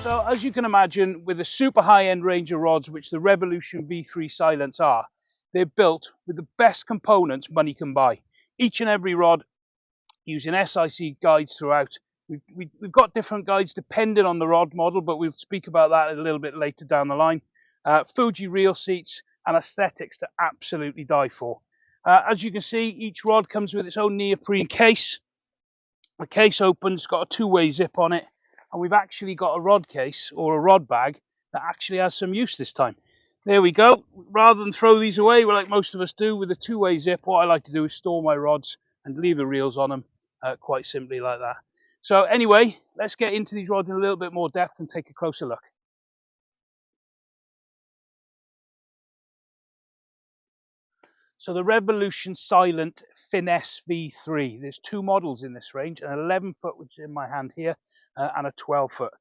So as you can imagine, with the super high-end range of rods, which the Revolution V3 Silents are, they're built with the best components money can buy. Each and every rod using SIC guides throughout. We've got different guides depending on the rod model, but we'll speak about that a little bit later down the line. Fuji reel seats and aesthetics to absolutely die for. As you can see, each rod comes with its own neoprene case. The case opens, got a two-way zip on it, and we've actually got a rod case or a rod bag that actually has some use this time. There we go. Rather than throw these away, like most of us do, with a two-way zip, what I like to do is store my rods and leave the reels on them quite simply like that. So anyway, let's get into these rods in a little bit more depth and take a closer look. So the Revolution Silent Finesse V3. There's two models in this range, an 11 foot, which is in my hand here, and a 12 foot.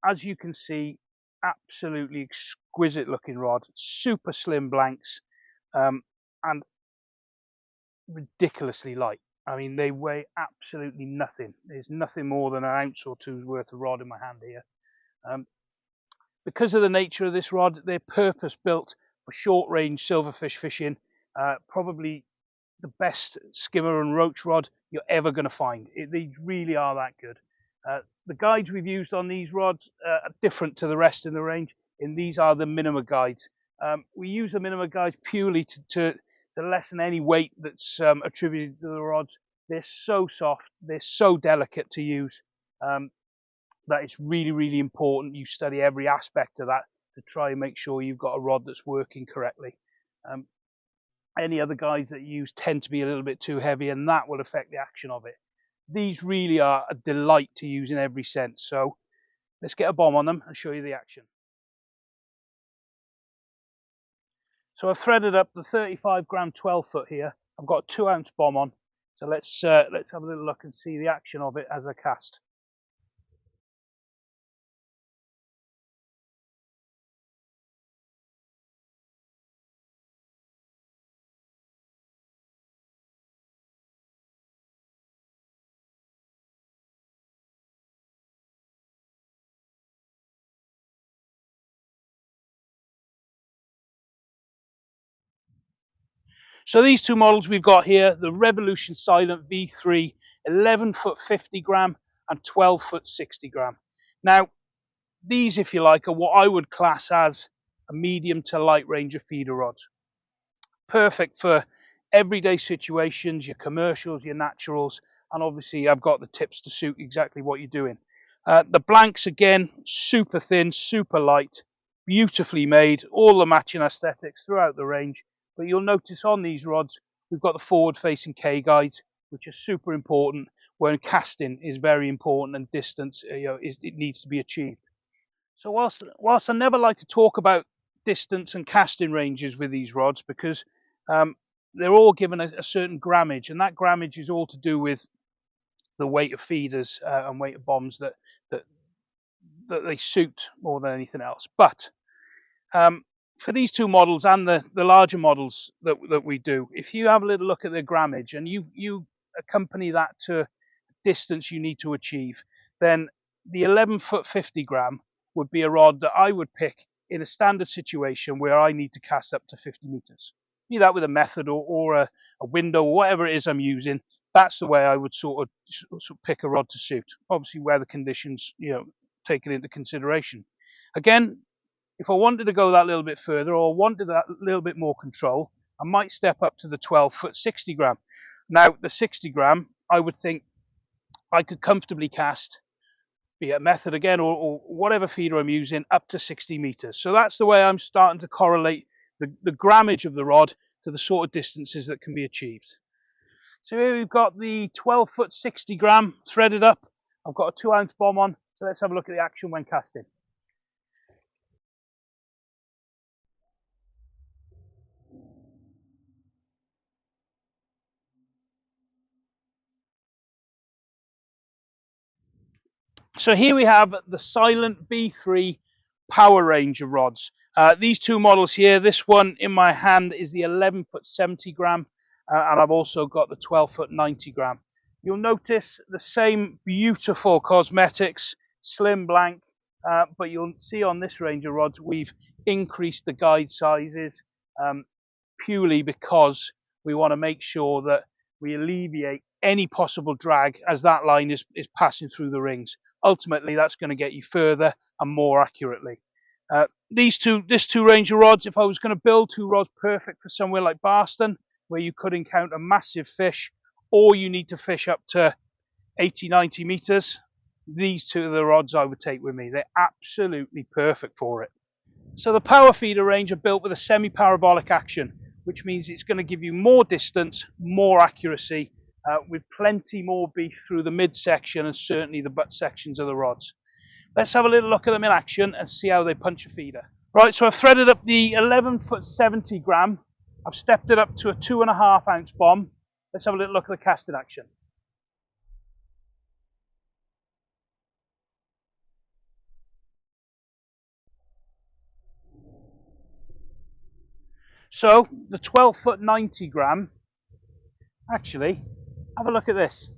As you can see, absolutely exquisite looking rod, super slim blanks, and ridiculously light. I mean, they weigh absolutely nothing. There's nothing more than an ounce or two's worth of rod in my hand here. Because of the nature of this rod, they're purpose built for short range silverfish fishing. Probably the best skimmer and roach rod you're ever going to find. They really are that good. The guides we've used on these rods are different to the rest in the range, and these are the minima guides. We use the minima guides purely to lessen any weight that's attributed to the rods. They're so soft, they're so delicate to use, that it's really, really important you study every aspect of that to try and make sure you've got a rod that's working correctly. Any other guides that you use tend to be a little bit too heavy, and that will affect the action of it. These really are a delight to use in every sense. So let's get a bomb on them and show you the action. So I've threaded up the 35 gram 12 foot here. I've got a 2 ounce bomb on. So let's have a little look and see the action of it as I cast. So these two models we've got here, the Revolution Silent V3, 11 foot 50 gram and 12 foot 60 gram. Now, these, if you like, are what I would class as a medium to light range of feeder rods. Perfect for everyday situations, your commercials, your naturals, and obviously I've got the tips to suit exactly what you're doing. The blanks, again, super thin, super light, beautifully made, all the matching aesthetics throughout the range. But you'll notice on these rods, we've got the forward-facing K guides, which are super important when casting is very important and distance, it needs to be achieved. So whilst I never like to talk about distance and casting ranges with these rods, because they're all given a certain grammage, and that grammage is all to do with the weight of feeders and weight of bombs that they suit more than anything else. But for these two models and the larger models that we do, if you have a little look at their grammage and you accompany that to distance you need to achieve, then the 11 foot 50 gram would be a rod that I would pick in a standard situation where I need to cast up to 50 meters. Be that with a method or a window or whatever it is I'm using, that's the way I would sort of pick a rod to suit. Obviously, weather conditions, taken into consideration. Again, if I wanted to go that little bit further or wanted that little bit more control, I might step up to the 12 foot 60 gram. Now, the 60 gram, I would think I could comfortably cast, be it method again or whatever feeder I'm using, up to 60 meters. So that's the way I'm starting to correlate the grammage of the rod to the sort of distances that can be achieved. So here we've got the 12 foot 60 gram threaded up. I've got a 2 ounce bomb on. So let's have a look at the action when casting. So here we have the Silent V3 power range of rods. These two models here, this one in my hand is the 11 foot 70 gram, and I've also got the 12 foot 90 gram. You'll notice the same beautiful cosmetics, slim blank, but you'll see on this range of rods we've increased the guide sizes purely because we want to make sure that we alleviate any possible drag as that line is passing through the rings. Ultimately, that's going to get you further and more accurately. This two range of rods, if I was going to build two rods perfect for somewhere like Barston, where you could encounter massive fish, or you need to fish up to 80, 90 meters, these two are the rods I would take with me. They're absolutely perfect for it. So the power feeder range are built with a semi-parabolic action, which means it's going to give you more distance, more accuracy, with plenty more beef through the midsection and certainly the butt sections of the rods. Let's have a little look at them in action and see how they punch a feeder. Right, so I've threaded up the 11 foot 70 gram. I've stepped it up to a 2.5 ounce bomb. Let's have a little look at the cast in action. So the 12 foot 90 gram, actually, have a look at this.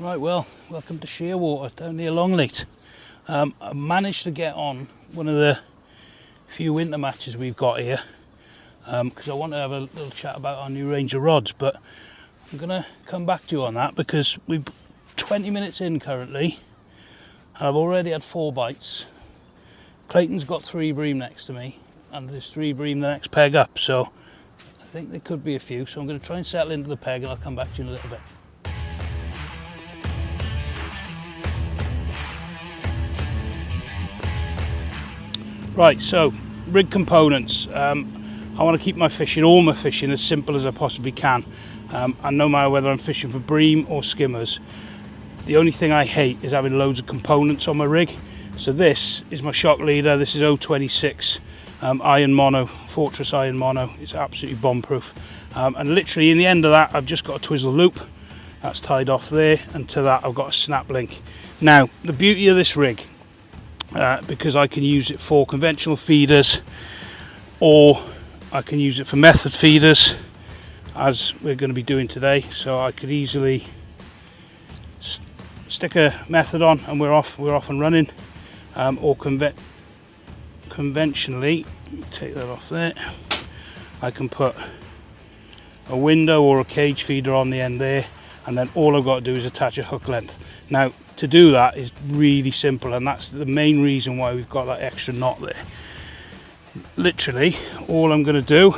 Right, well, welcome to Shearwater down near Longleat. I managed to get on one of the few winter matches we've got here because I want to have a little chat about our new range of rods, but I'm going to come back to you on that because we're 20 minutes in currently and I've already had 4 bites. Clayton's got 3 bream next to me and there's 3 bream the next peg up, so I think there could be a few, so I'm going to try and settle into the peg and I'll come back to you in a little bit. Right, so rig components. I want to keep all my fishing as simple as I possibly can. And no matter whether I'm fishing for bream or skimmers, the only thing I hate is having loads of components on my rig. So this is my shock leader. This is 026 iron mono, Fortress iron mono. It's absolutely bomb proof. And literally in the end of that, I've just got a twizzle loop. That's tied off there. And to that, I've got a snap link. Now, the beauty of this rig, because I can use it for conventional feeders or I can use it for method feeders as we're going to be doing today, so I could easily stick a method on and we're off and running, or conventionally, take that off there, I can put a window or a cage feeder on the end there, and then all I've got to do is attach a hook length. Now to do that is really simple, and that's the main reason why we've got that extra knot there. Literally all I'm going to do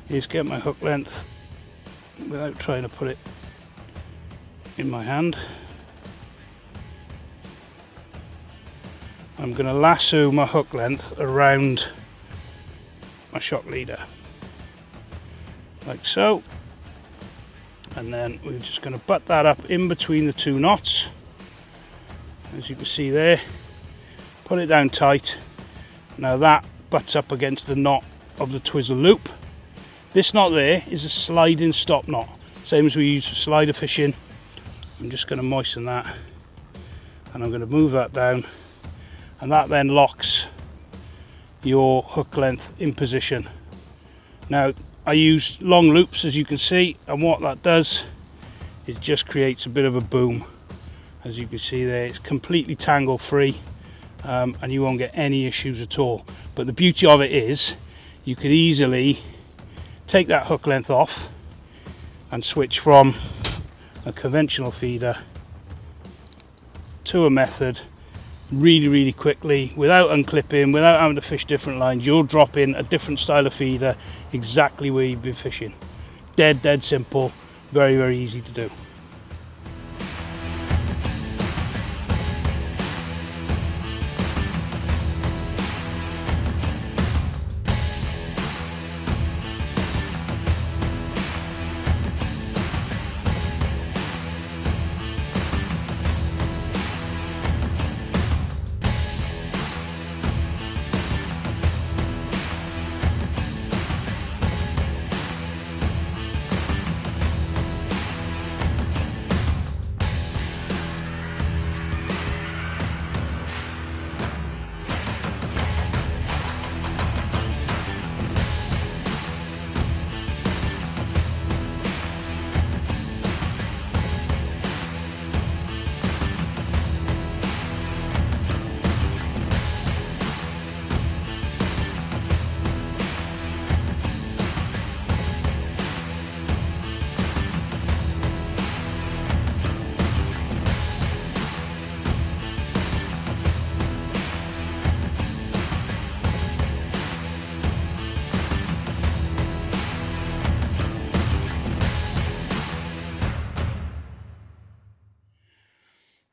is get my hook length without trying to put it in my hand. I'm going to lasso my hook length around my shock leader like so, and then we're just going to butt that up in between the 2 knots, as you can see there. Put it down tight. Now that butts up against the knot of the twizzle loop. This knot there is a sliding stop knot, same as we use for slider fishing. I'm just going to moisten that and I'm going to move that down, and that then locks your hook length in position. Now I use long loops, as you can see, and what that does is just creates a bit of a boom. As you can see there, it's completely tangle free, and you won't get any issues at all. But the beauty of it is you could easily take that hook length off and switch from a conventional feeder to a method really quickly, without unclipping, without having to fish different lines. You'll drop in a different style of feeder exactly where you've been fishing. Dead simple, very easy to do.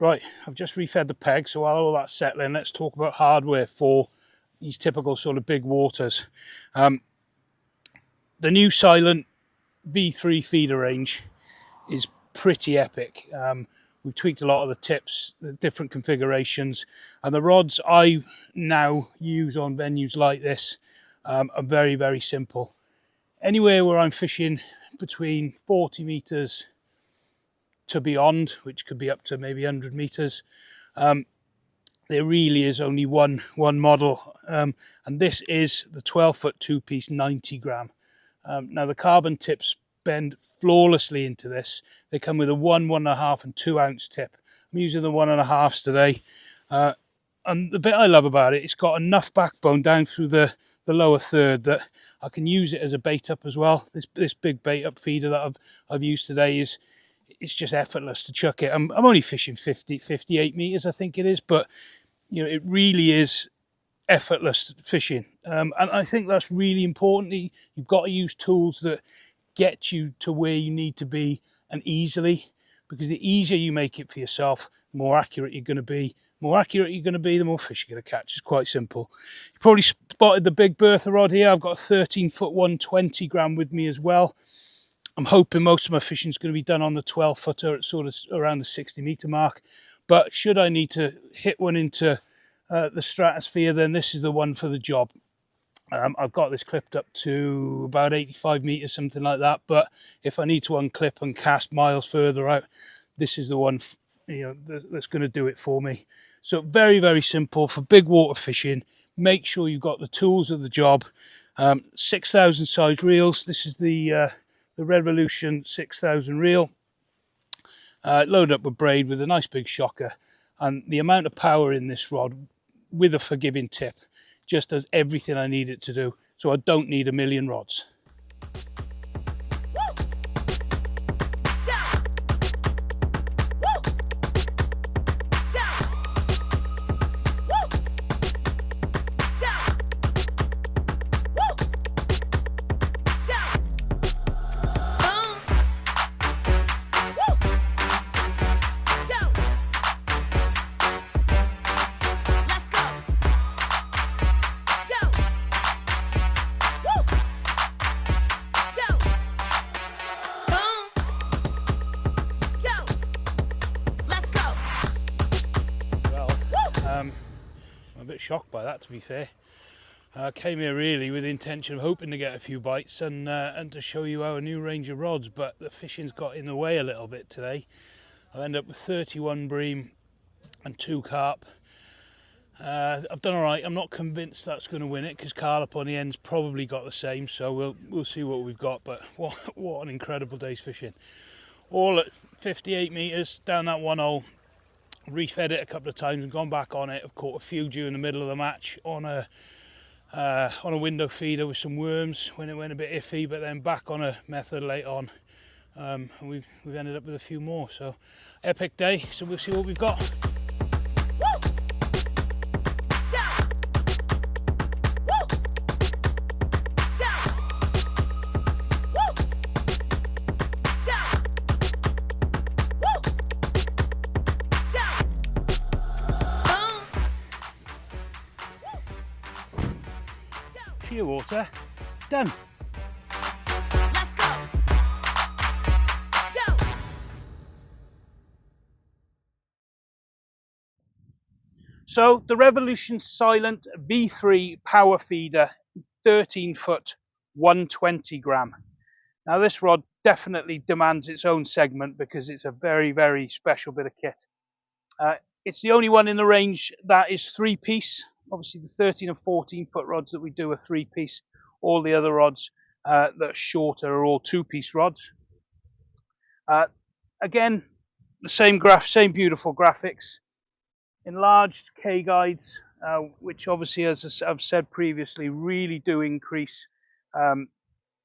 Right, I've just refed the peg, so while all that's settling, let's talk about hardware for these typical sort of big waters. The new Silent V3 feeder range is pretty epic. We've tweaked a lot of the tips, the different configurations, and the rods I now use on venues like this are very, very simple. Anywhere where I'm fishing between 40 meters to beyond, which could be up to maybe 100 meters, there really is only one model, and this is the 12-foot two-piece 90 gram. Now the carbon tips bend flawlessly into this. They come with a 1.5 and 2 ounce tip. I'm using the 1.5s today, and the bit I love about it, it's got enough backbone down through the lower third that I can use it as a bait up as well. This big bait up feeder that I've used today it's just effortless to chuck it. I'm only fishing 58 meters, I think it is, but you know, it really is effortless fishing, and I think that's really important. You've got to use tools that get you to where you need to be, and easily, because the easier you make it for yourself, the more accurate you're going to be. The more accurate you're going to be, the more fish you're going to catch. It's quite simple. You probably spotted the big Bertha rod here. I've got a 13-foot 120 gram with me as well. I'm hoping most of my fishing is going to be done on the 12-footer at sort of around the 60-meter mark, but should I need to hit one into the stratosphere, then this is the one for the job. I've got this clipped up to about 85 meters, something like that, but if I need to unclip and cast miles further out, this is the one, you know, that's going to do it for me. So very, very simple for big water fishing. Make sure you've got the tools of the job. 6,000 size reels. This is the Revolution 6,000 reel. Loaded up with braid with a nice big shocker, and the amount of power in this rod with a forgiving tip just does everything I need it to do, so I don't need a million rods. I'm a bit shocked by that, to be fair. I came here really with the intention of hoping to get a few bites and to show you our new range of rods, but the fishing's got in the way a little bit today. I've ended up with 31 bream and 2 carp. I've done all right. I'm not convinced that's going to win it, because carp up on the end's probably got the same, so we'll see what we've got. But what an incredible day's fishing. All at 58 meters down that one hole. Refed it a couple of times and gone back on it. I've caught a few during the middle of the match on a window feeder with some worms when it went a bit iffy, but then back on a method late on, and we've ended up with a few more. So epic day. So we'll see what we've got. Sheer water, done. Let's go. Go. So the Revolution Silent V3 power feeder, 13-foot 120 gram. Now this rod definitely demands its own segment because it's a very, very special bit of kit. It's the only one in the range that is 3-piece. Obviously the 13 and 14-foot rods that we do are 3-piece. All the other rods that are shorter are all 2-piece rods. Again, the same beautiful graphics. Enlarged K guides, which obviously, as I've said previously, really do increase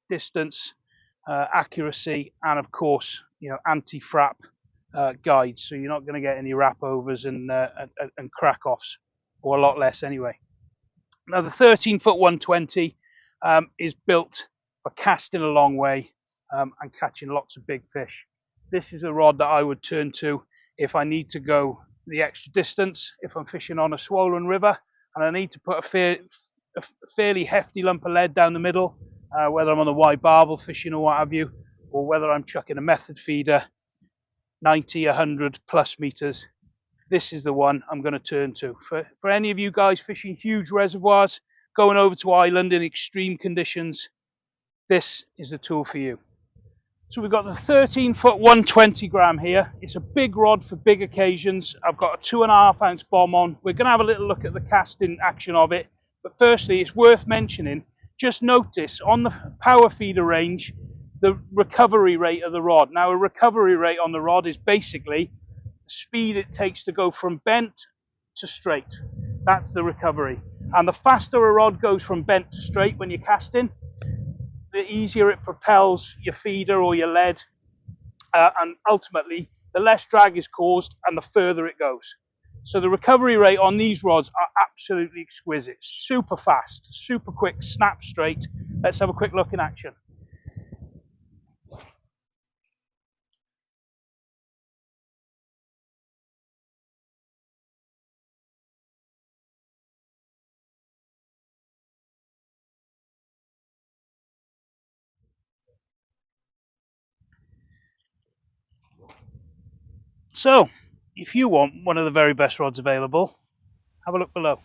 distance, accuracy, and of course, you know, anti-frap guides. So you're not going to get any wrap overs and crack offs, or a lot less anyway. Now the 13-foot 120 is built for casting a long way and catching lots of big fish. This is a rod that I would turn to if I need to go the extra distance if I'm fishing on a swollen river and I need to put a fairly hefty lump of lead down the middle, whether I'm on a wide barbel fishing or what have you, or whether I'm chucking a method feeder 90, 100 plus meters. This is the one I'm going to turn to. For any of you guys fishing huge reservoirs, going over to Ireland in extreme conditions, this is the tool for you. So we've got the 13-foot 120 gram here. It's a big rod for big occasions. I've got a 2.5 ounce bomb on. We're going to have a little look at the casting action of it. But firstly, it's worth mentioning, just notice on the power feeder range, the recovery rate of the rod. Now, a recovery rate on the rod is basically the speed it takes to go from bent to straight. That's the recovery. And the faster a rod goes from bent to straight when you're casting, the easier it propels your feeder or your lead, and ultimately the less drag is caused and the further it goes. So the recovery rate on these rods are absolutely exquisite, super fast, super quick, snap straight. Let's have a quick look in action. So if you want one of the very best rods available, have a look below.